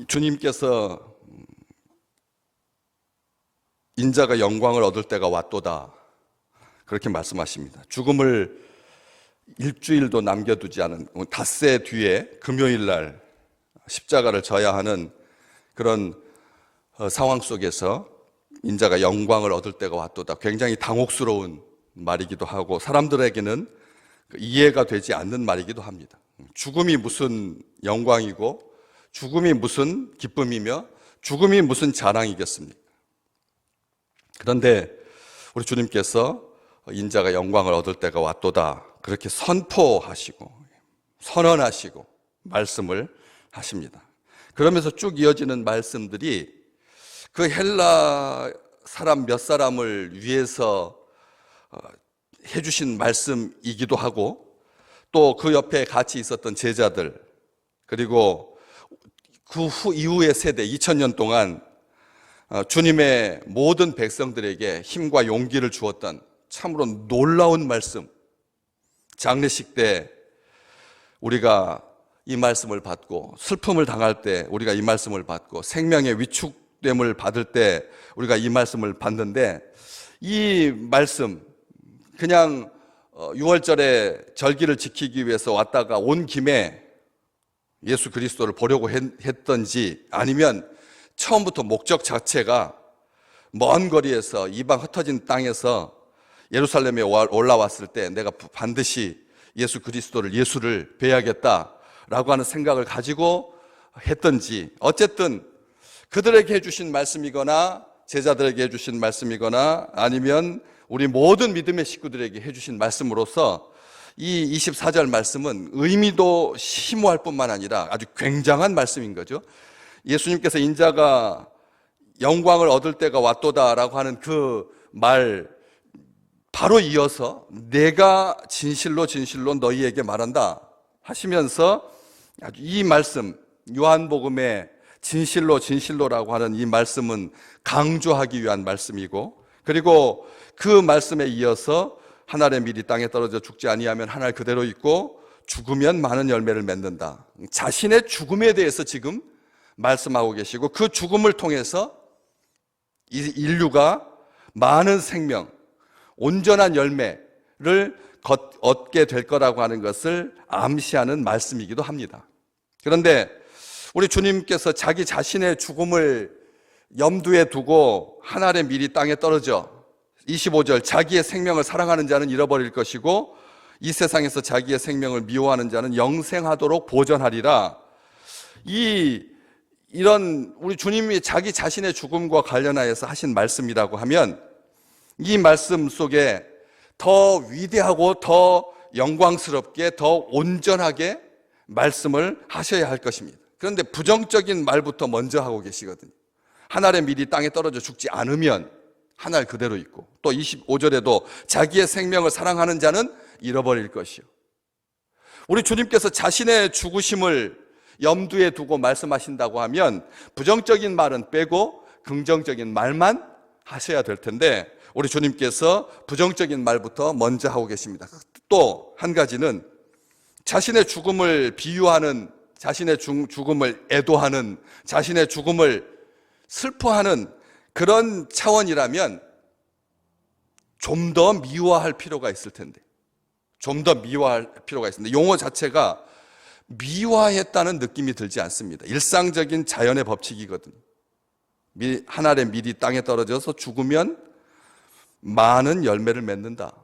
주님께서 인자가 영광을 얻을 때가 왔도다, 그렇게 말씀하십니다. 죽음을 일주일도 남겨두지 않은 닷새 뒤에 금요일 날 십자가를 져야 하는 그런 상황 속에서 인자가 영광을 얻을 때가 왔도다, 굉장히 당혹스러운 말이기도 하고 사람들에게는 이해가 되지 않는 말이기도 합니다. 죽음이 무슨 영광이고 죽음이 무슨 기쁨이며 죽음이 무슨 자랑이겠습니까? 그런데 우리 주님께서 인자가 영광을 얻을 때가 왔도다, 그렇게 선포하시고 선언하시고 말씀을 하십니다. 그러면서 쭉 이어지는 말씀들이 그 헬라 사람 몇 사람을 위해서 해주신 말씀이기도 하고, 또 그 옆에 같이 있었던 제자들, 그리고 그 이후의 세대 2000년 동안 주님의 모든 백성들에게 힘과 용기를 주었던 참으로 놀라운 말씀, 장례식 때 우리가 이 말씀을 받고, 슬픔을 당할 때 우리가 이 말씀을 받고, 생명의 위축됨을 받을 때 우리가 이 말씀을 받는데, 이 말씀 그냥 6월절에 절기를 지키기 위해서 왔다가 온 김에 예수 그리스도를 보려고 했던지, 아니면 처음부터 목적 자체가 먼 거리에서 이방 흩어진 땅에서 예루살렘에 올라왔을 때 내가 반드시 예수를 뵈야겠다라고 하는 생각을 가지고 했던지, 어쨌든 그들에게 해주신 말씀이거나 제자들에게 해주신 말씀이거나 아니면 우리 모든 믿음의 식구들에게 해주신 말씀으로서 이 24절 말씀은 의미도 심오할 뿐만 아니라 아주 굉장한 말씀인 거죠. 예수님께서 인자가 영광을 얻을 때가 왔도다라고 하는 그 말 바로 이어서 내가 진실로 너희에게 말한다 하시면서 아주 이 말씀, 요한복음의 진실로라고 하는 이 말씀은 강조하기 위한 말씀이고, 그리고 그 말씀에 이어서 한 알의 밀이 땅에 떨어져 죽지 아니하면 한 알 그대로 있고 죽으면 많은 열매를 맺는다. 자신의 죽음에 대해서 지금 말씀하고 계시고, 그 죽음을 통해서 이 인류가 많은 생명, 온전한 열매를 얻게 될 거라고 하는 것을 암시하는 말씀이기도 합니다. 그런데 우리 주님께서 자기 자신의 죽음을 염두에 두고 한 알의 밀이 땅에 떨어져 25절 자기의 생명을 사랑하는 자는 잃어버릴 것이고 이 세상에서 자기의 생명을 미워하는 자는 영생하도록 보전하리라. 이런 우리 주님이 자기 자신의 죽음과 관련하여서 하신 말씀이라고 하면, 이 말씀 속에 더 위대하고 더 영광스럽게 더 온전하게 말씀을 하셔야 할 것입니다. 그런데 부정적인 말부터 먼저 하고 계시거든요. 한 알의 밀이 땅에 떨어져 죽지 않으면 한 알 그대로 있고, 또 25절에도 자기의 생명을 사랑하는 자는 잃어버릴 것이요. 우리 주님께서 자신의 죽으심을 염두에 두고 말씀하신다고 하면 부정적인 말은 빼고 긍정적인 말만 하셔야 될 텐데, 우리 주님께서 부정적인 말부터 먼저 하고 계십니다. 또 한 가지는 자신의 죽음을 비유하는, 자신의 죽음을 애도하는, 자신의 죽음을 슬퍼하는 그런 차원이라면 좀 더 미화할 필요가 있을 텐데, 용어 자체가 미화했다는 느낌이 들지 않습니다. 일상적인 자연의 법칙이거든요. 한 알의 밀이 땅에 떨어져서 죽으면 많은 열매를 맺는다.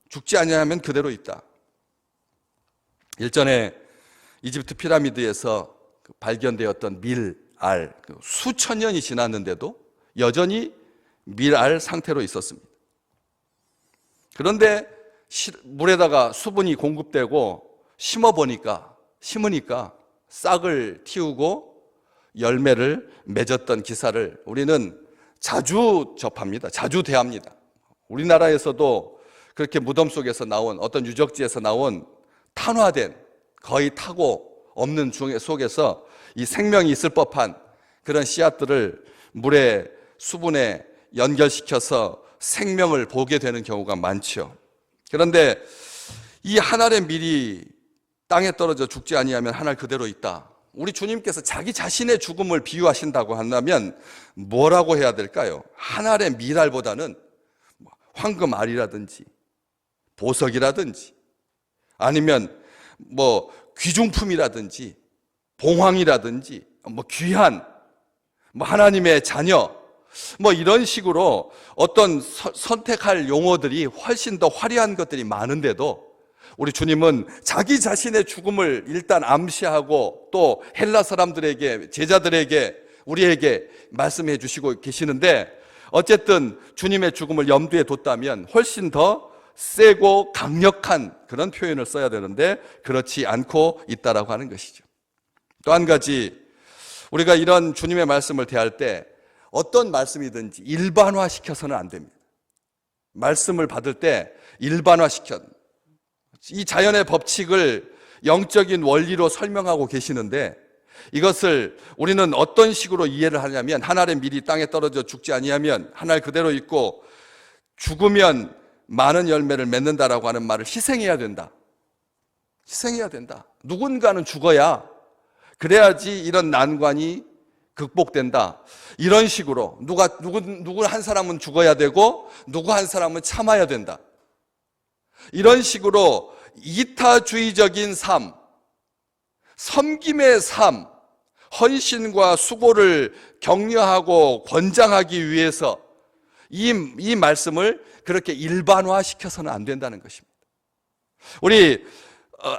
죽지 아니하면 그대로 있다. 일전에 이집트 피라미드에서 발견되었던 밀알, 수천 년이 지났는데도 여전히 밀알 상태로 있었습니다. 그런데 물에다가 수분이 공급되고 심으니까 싹을 틔우고 열매를 맺었던 기사를 우리는 자주 접합니다. 자주 대합니다. 우리나라에서도 그렇게 무덤 속에서 나온, 어떤 유적지에서 나온 탄화된, 거의 타고 없는 속에서 이 생명이 있을 법한 그런 씨앗들을 물에, 수분에 연결시켜서 생명을 보게 되는 경우가 많죠. 그런데 이 한 알의 밀이 땅에 떨어져 죽지 아니하면 한 알 그대로 있다. 우리 주님께서 자기 자신의 죽음을 비유하신다고 한다면 뭐라고 해야 될까요? 한 알의 밀알보다는 황금 알이라든지 보석이라든지 아니면 뭐 귀중품이라든지 봉황이라든지 뭐 귀한 뭐 하나님의 자녀 뭐 이런 식으로 어떤 선택할 용어들이 훨씬 더 화려한 것들이 많은데도 우리 주님은 자기 자신의 죽음을 일단 암시하고 또 헬라 사람들에게 제자들에게 우리에게 말씀해 주시고 계시는데 어쨌든 주님의 죽음을 염두에 뒀다면 훨씬 더 세고 강력한 그런 표현을 써야 되는데 그렇지 않고 있다라고 하는 것이죠. 또 한 가지 우리가 이런 주님의 말씀을 대할 때 어떤 말씀이든지 일반화시켜서는 안 됩니다. 말씀을 받을 때 일반화시켜 이 자연의 법칙을 영적인 원리로 설명하고 계시는데 이것을 우리는 어떤 식으로 이해를 하냐면 한 알의 밀이 땅에 떨어져 죽지 아니하면 한 알 그대로 있고 죽으면 많은 열매를 맺는다라고 하는 말을 희생해야 된다. 희생해야 된다. 누군가는 죽어야 그래야지 이런 난관이 극복된다. 이런 식으로 누구 한 사람은 죽어야 되고 누구 한 사람은 참아야 된다. 이런 식으로 이타주의적인 삶, 섬김의 삶, 헌신과 수고를 격려하고 권장하기 위해서 이 말씀을 그렇게 일반화시켜서는 안 된다는 것입니다. 우리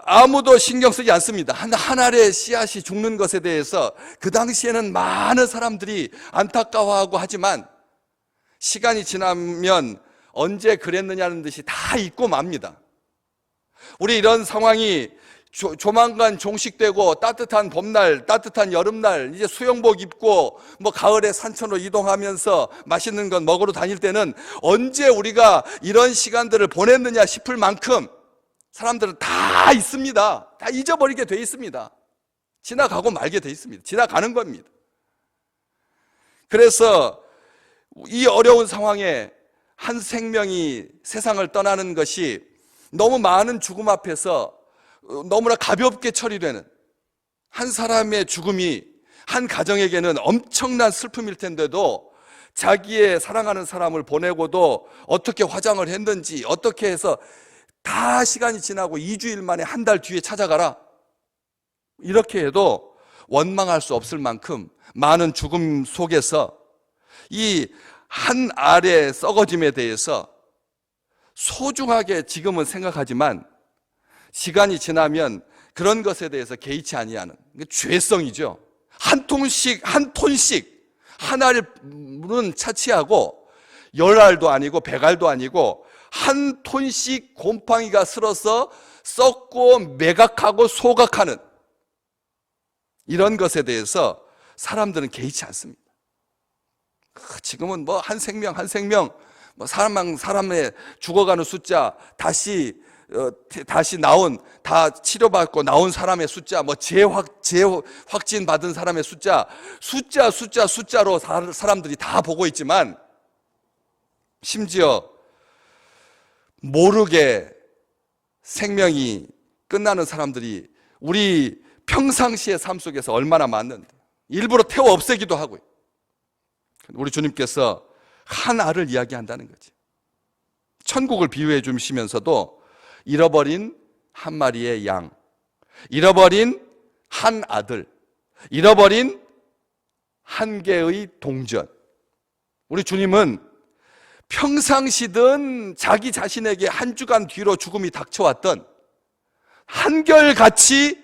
아무도 신경 쓰지 않습니다. 한 알의 씨앗이 죽는 것에 대해서 그 당시에는 많은 사람들이 안타까워하고 하지만 시간이 지나면 언제 그랬느냐는 듯이 다 잊고 맙니다. 우리 이런 상황이 조만간 종식되고 따뜻한 봄날, 따뜻한 여름날 이제 수영복 입고 뭐 가을에 산천으로 이동하면서 맛있는 것 먹으러 다닐 때는 언제 우리가 이런 시간들을 보냈느냐 싶을 만큼 사람들은 다 있습니다. 다 잊어버리게 돼 있습니다. 지나가고 말게 돼 있습니다. 지나가는 겁니다. 그래서 이 어려운 상황에 한 생명이 세상을 떠나는 것이 너무 많은 죽음 앞에서 너무나 가볍게 처리되는 한 사람의 죽음이 한 가정에게는 엄청난 슬픔일 텐데도 자기의 사랑하는 사람을 보내고도 어떻게 화장을 했는지 어떻게 해서 다 시간이 지나고 2주일 만에 한 달 뒤에 찾아가라 이렇게 해도 원망할 수 없을 만큼 많은 죽음 속에서 이 한 알의 썩어짐에 대해서 소중하게 지금은 생각하지만 시간이 지나면 그런 것에 대해서 개의치 아니하는 죄성이죠. 한 톤씩 한 알은 차치하고 10알도 아니고 100알도 아니고 한 톤씩 곰팡이가 슬어서 썩고 매각하고 소각하는 이런 것에 대해서 사람들은 개의치 않습니다. 지금은 뭐 한 생명 뭐 사람의 죽어가는 숫자 다시 나온 다 치료받고 나온 사람의 숫자 뭐 재확진 받은 사람의 숫자로 사람들이 다 보고 있지만 심지어 모르게 생명이 끝나는 사람들이 우리 평상시의 삶 속에서 얼마나 많는데 일부러 태워 없애기도 하고요. 우리 주님께서 한 알을 이야기한다는 거죠. 천국을 비유해 주시면서도 잃어버린 한 마리의 양, 잃어버린 한 아들, 잃어버린 한 개의 동전. 우리 주님은 평상시든 자기 자신에게 한 주간 뒤로 죽음이 닥쳐왔던 한결같이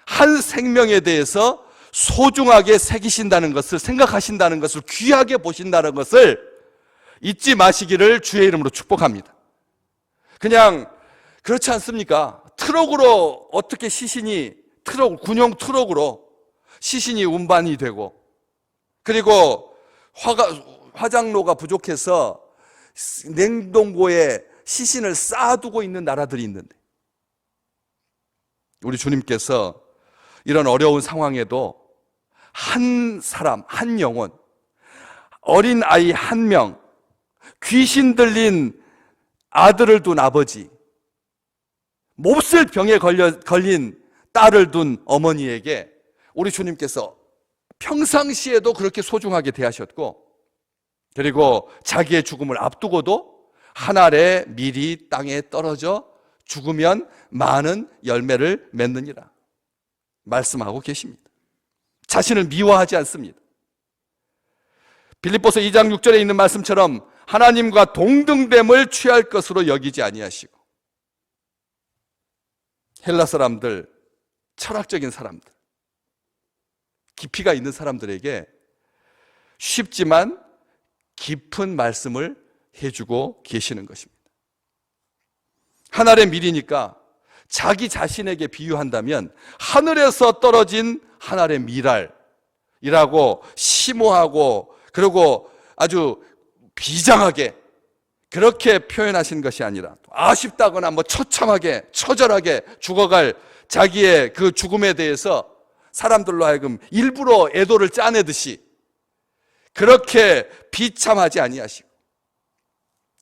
한 생명에 대해서 소중하게 새기신다는 것을 생각하신다는 것을 귀하게 보신다는 것을 잊지 마시기를 주의 이름으로 축복합니다. 그냥 그렇지 않습니까? 트럭으로 어떻게 군용 트럭으로 시신이 운반이 되고 그리고 화장로가 부족해서 냉동고에 시신을 쌓아두고 있는 나라들이 있는데 우리 주님께서 이런 어려운 상황에도 한 사람, 한 영혼, 어린 아이 한 명, 귀신 들린 아들을 둔 아버지, 몹쓸 병에 걸린 딸을 둔 어머니에게 우리 주님께서 평상시에도 그렇게 소중하게 대하셨고, 그리고 자기의 죽음을 앞두고도 한 알의 밀이 땅에 떨어져 죽으면 많은 열매를 맺느니라 말씀하고 계십니다. 자신을 미워하지 않습니다. 빌립보서 2장 6절에 있는 말씀처럼 하나님과 동등됨을 취할 것으로 여기지 아니하시고, 헬라 사람들, 철학적인 사람들, 깊이가 있는 사람들에게 쉽지만 깊은 말씀을 해주고 계시는 것입니다. 하늘의 밀이니까 자기 자신에게 비유한다면 하늘에서 떨어진 한 알의 밀알이라고 심오하고 그리고 아주 비장하게 그렇게 표현하신 것이 아니라, 아쉽다거나 처참하게 처절하게 죽어갈 자기의 그 죽음에 대해서 사람들로 하여금 일부러 애도를 짜내듯이 그렇게 비참하지 아니하시고,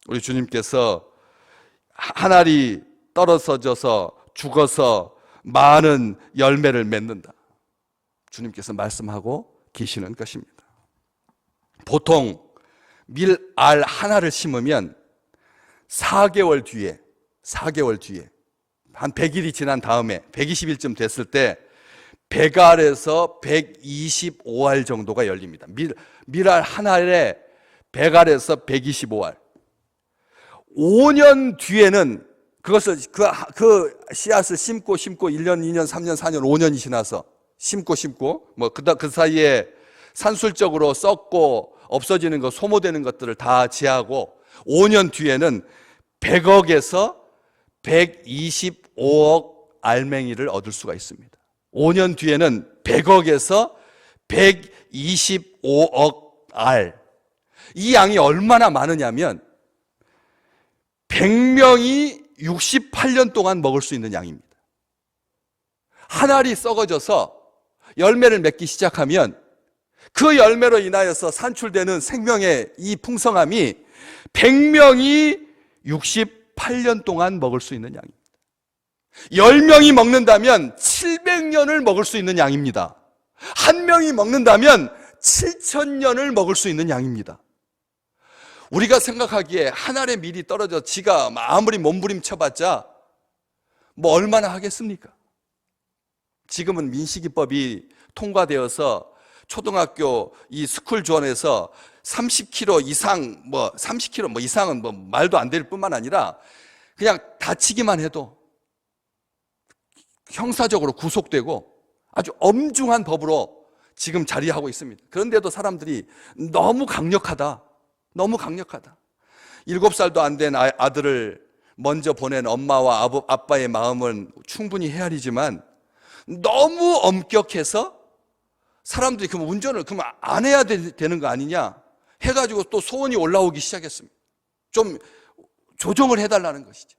우리 주님께서 한 알이 떨어져서 죽어서 많은 열매를 맺는다, 주님께서 말씀하고 계시는 것입니다. 보통 밀알 하나를 심으면 4개월 뒤에 한 100일이 지난 다음에 120일쯤 됐을 때 100알에서 125알 정도가 열립니다. 밀알 한 알에 100알에서 125알. 5년 뒤에는 그것을 그 씨앗을 심고 1년, 2년, 3년, 4년, 5년이 지나서 심고 그 사이에 산술적으로 썩고 없어지는 것, 소모되는 것들을 다 제하고 5년 뒤에는 100억에서 125억 알맹이를 얻을 수가 있습니다. 5년 뒤에는 100억에서 125억 알. 이 양이 얼마나 많으냐면 100명이 68년 동안 먹을 수 있는 양입니다. 한 알이 썩어져서 열매를 맺기 시작하면 그 열매로 인하여서 산출되는 생명의 이 풍성함이 100명이 68년 동안 먹을 수 있는 양입니다. 10명이 먹는다면 700년을 먹을 수 있는 양입니다. 한 명이 먹는다면 7,000년을 먹을 수 있는 양입니다. 우리가 생각하기에 한 알의 밀이 떨어져 지가 아무리 몸부림쳐봤자 얼마나 하겠습니까? 지금은 민식이법이 통과되어서 초등학교 이 스쿨 존에서 30kg 이상 30kg 이상은 말도 안 될 뿐만 아니라 그냥 다치기만 해도 형사적으로 구속되고 아주 엄중한 법으로 지금 자리하고 있습니다. 그런데도 사람들이 너무 강력하다. 7살도 안 된 아들을 먼저 보낸 엄마와 아빠의 마음은 충분히 헤아리지만 너무 엄격해서 사람들이 그럼 운전을 안 해야 되는 거 아니냐 해가지고 또 소원이 올라오기 시작했습니다. 좀 조정을 해달라는 것이죠.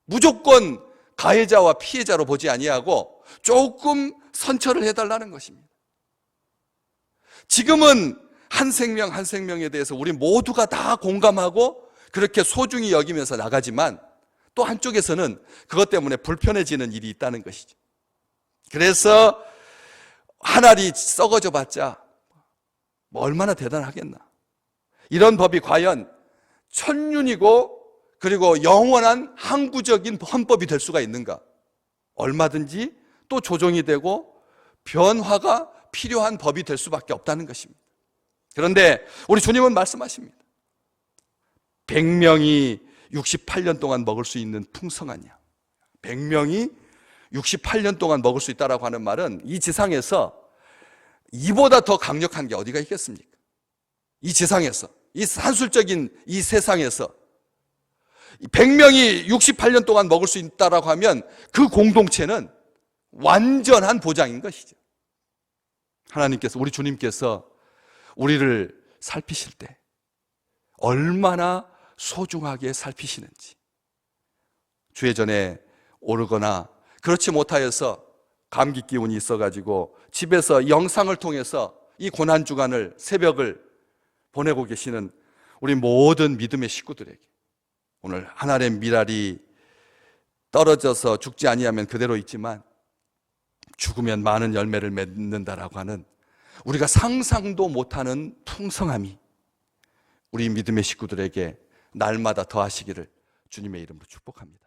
무조건 가해자와 피해자로 보지 아니하고 조금 선처를 해달라는 것입니다. 지금은 한 생명 한 생명에 대해서 우리 모두가 다 공감하고 그렇게 소중히 여기면서 나가지만 또 한쪽에서는 그것 때문에 불편해지는 일이 있다는 것이죠. 그래서 한 알이 썩어져 봤자 얼마나 대단하겠나. 이런 법이 과연 천륜이고 그리고 영원한 항구적인 헌법이 될 수가 있는가? 얼마든지 또 조정이 되고 변화가 필요한 법이 될 수밖에 없다는 것입니다. 그런데 우리 주님은 말씀하십니다. 100명이 68년 동안 먹을 수 있는 풍성한 양. 100명이 68년 동안 먹을 수 있다라고 하는 말은 이 지상에서 이보다 더 강력한 게 어디가 있겠습니까? 이 지상에서, 이 산술적인 이 세상에서 100명이 68년 동안 먹을 수 있다라고 하면 그 공동체는 완전한 보장인 것이죠. 하나님께서, 우리 주님께서 우리를 살피실 때 얼마나 소중하게 살피시는지, 주회전에 오르거나 그렇지 못하여서 감기 기운이 있어가지고 집에서 영상을 통해서 이 고난주간을, 새벽을 보내고 계시는 우리 모든 믿음의 식구들에게 오늘 한 알의 밀알이 떨어져서 죽지 아니하면 그대로 있지만 죽으면 많은 열매를 맺는다라고 하는 우리가 상상도 못하는 풍성함이 우리 믿음의 식구들에게 날마다 더하시기를 주님의 이름으로 축복합니다.